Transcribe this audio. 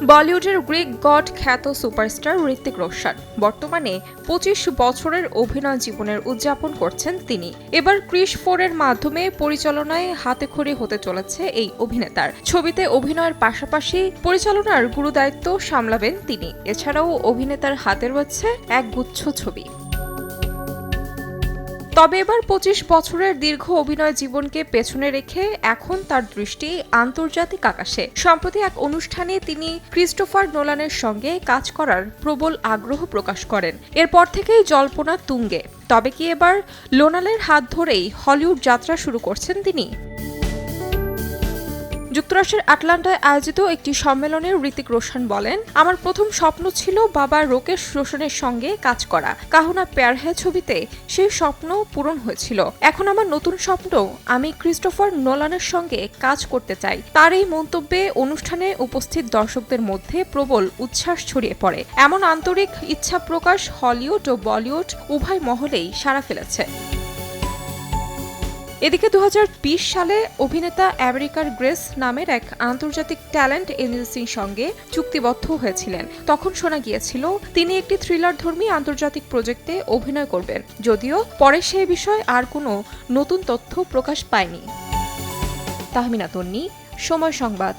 বলিউডের Greek god খ্যাত superstar Hrithik Roshan বর্তমানে ২৫ বছরের অভিনয় জীবনের উদযাপন করছেন তিনি। এবার ক্রিশ 4-এর মাধ্যমে পরিচালনায় হাতেখড়ি হতে চলেছে এই অভিনেতার। ছবিতে অভিনয়ের পাশাপাশি পরিচালনার গুরুদায়িত্ব সামলাবেন তিনি। এছাড়াও অভিনেতার হাতে রয়েছে একগুচ্ছ ছবি। তবে এবার ২৫ বছরের দীর্ঘ অভিনয় জীবনকে পেছনে রেখে এখন তার দৃষ্টি আন্তর্জাতিক আকাশে। সম্প্রতি এক অনুষ্ঠানে তিনি ক্রিস্টোফার নোলানের সঙ্গে কাজ করার প্রবল আগ্রহ প্রকাশ করেন। এরপর থেকেই জল্পনা তুঙ্গে। তবে কি এবার নোলানের হাত ধরেই হলিউড যাত্রা শুরু করছেন তিনি? যুক্তরাষ্ট্রের আটলান্টায় আয়োজিত একটি সম্মেলনে ঋত্বিক রোশন বলেন, আমার প্রথম স্বপ্ন ছিল বাবা রাকেশ রোশনের সঙ্গে কাজ করা। কাহো না প্যার হ্যায় ছবিতে সেই স্বপ্ন পূরণ হয়েছিল। এখন আমার নতুন স্বপ্ন, আমি ক্রিস্টোফার নোলানের সঙ্গে কাজ করতে চাই। তার এই মন্তব্যে অনুষ্ঠানে উপস্থিত দর্শকদের মধ্যে প্রবল উচ্ছ্বাস ছড়িয়ে পড়ে। এমন আন্তরিক ইচ্ছা প্রকাশ হলিউড ও বলিউড উভয় মহলেই সাড়া ফেলেছে। এদিকে ২০২০ সালে অভিনেতা আমেরিকার গ্রেস নামের এক আন্তর্জাতিক ট্যালেন্ট এজেন্সির সঙ্গে চুক্তিবদ্ধ হয়েছিলেন। তখন শোনা গিয়েছিল তিনি একটি থ্রিলারধর্মী আন্তর্জাতিক প্রজেক্টে অভিনয় করবেন, যদিও পরে সেই বিষয়ে আর কোনো নতুন তথ্য প্রকাশ পায়নি। তাহমিনা তন্নি, সময় সংবাদ।